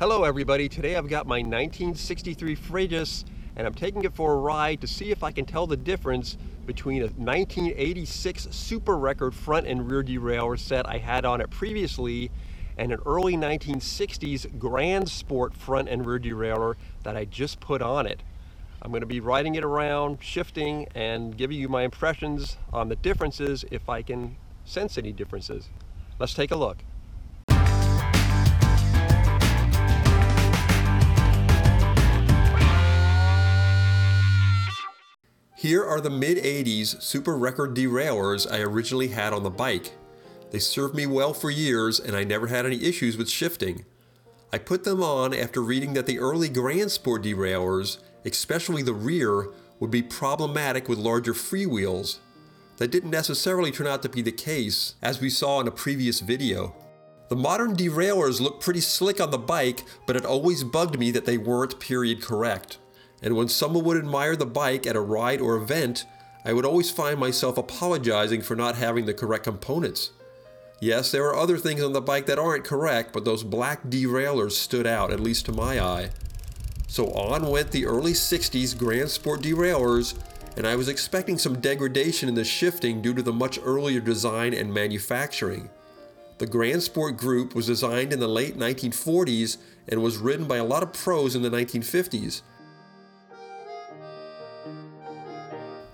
Hello everybody, today I've got my 1963 Frejus and I'm taking it for a ride to see if I can tell the difference between a 1986 Super Record front and rear derailleur set I had on it previously and an early 1960s Gran Sport front and rear derailleur that I just put on it. I'm going to be riding it around, shifting, and giving you my impressions on the differences if I can sense any differences. Let's take a look. Here are the mid-80s Super Record derailleurs I originally had on the bike. They served me well for years and I never had any issues with shifting. I put them on after reading that the early Gran Sport derailleurs, especially the rear, would be problematic with larger freewheels. That didn't necessarily turn out to be the case, as we saw in a previous video. The modern derailleurs look pretty slick on the bike, but it always bugged me that they weren't period correct. And when someone would admire the bike at a ride or event, I would always find myself apologizing for not having the correct components. Yes, there are other things on the bike that aren't correct, but those black derailleurs stood out, at least to my eye. So on went the early 60s Gran Sport derailleurs, and I was expecting some degradation in the shifting due to the much earlier design and manufacturing. The Gran Sport group was designed in the late 1940s and was ridden by a lot of pros in the 1950s.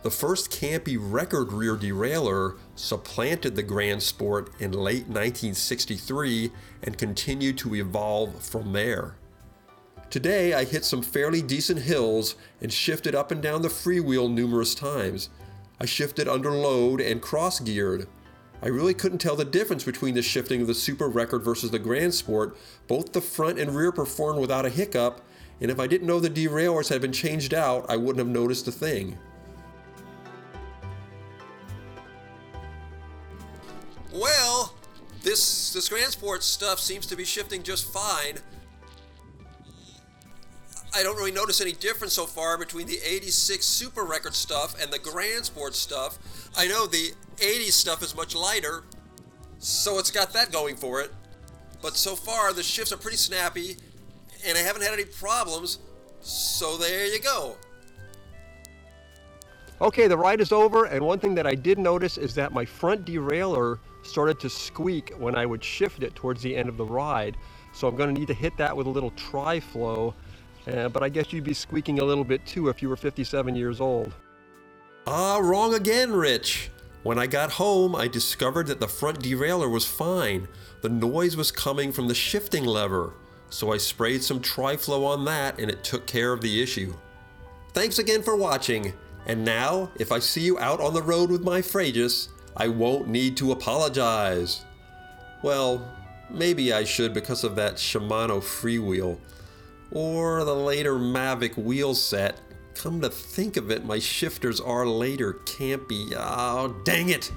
The first Campy record rear derailleur supplanted the Gran Sport in late 1963 and continued to evolve from there. Today I hit some fairly decent hills and shifted up and down the freewheel numerous times. I shifted under load and cross-geared. I really couldn't tell the difference between the shifting of the Super Record versus the Gran Sport. Both the front and rear performed without a hiccup, and if I didn't know the derailleurs had been changed out, I wouldn't have noticed a thing. Well, this Gran Sport stuff seems to be shifting just fine. I don't really notice any difference so far between the 86 Super Record stuff and the Gran Sport stuff. I know the 80s stuff is much lighter, so it's got that going for it. But so far, the shifts are pretty snappy, and I haven't had any problems, so there you go. Okay, the ride is over, and one thing that I did notice is that my front derailleur started to squeak when I would shift it towards the end of the ride. So I'm going to need to hit that with a little tri-flow, but I guess you'd be squeaking a little bit too if you were 57 years old. Ah, wrong again, Rich. When I got home, I discovered that the front derailleur was fine. The noise was coming from the shifting lever. So I sprayed some tri-flow on that and it took care of the issue. Thanks again for watching. And now, if I see you out on the road with my Frejus, I won't need to apologize. Well, maybe I should because of that Shimano freewheel. Or the later Mavic wheel set. Come to think of it, my shifters are later Campy. Oh, dang it!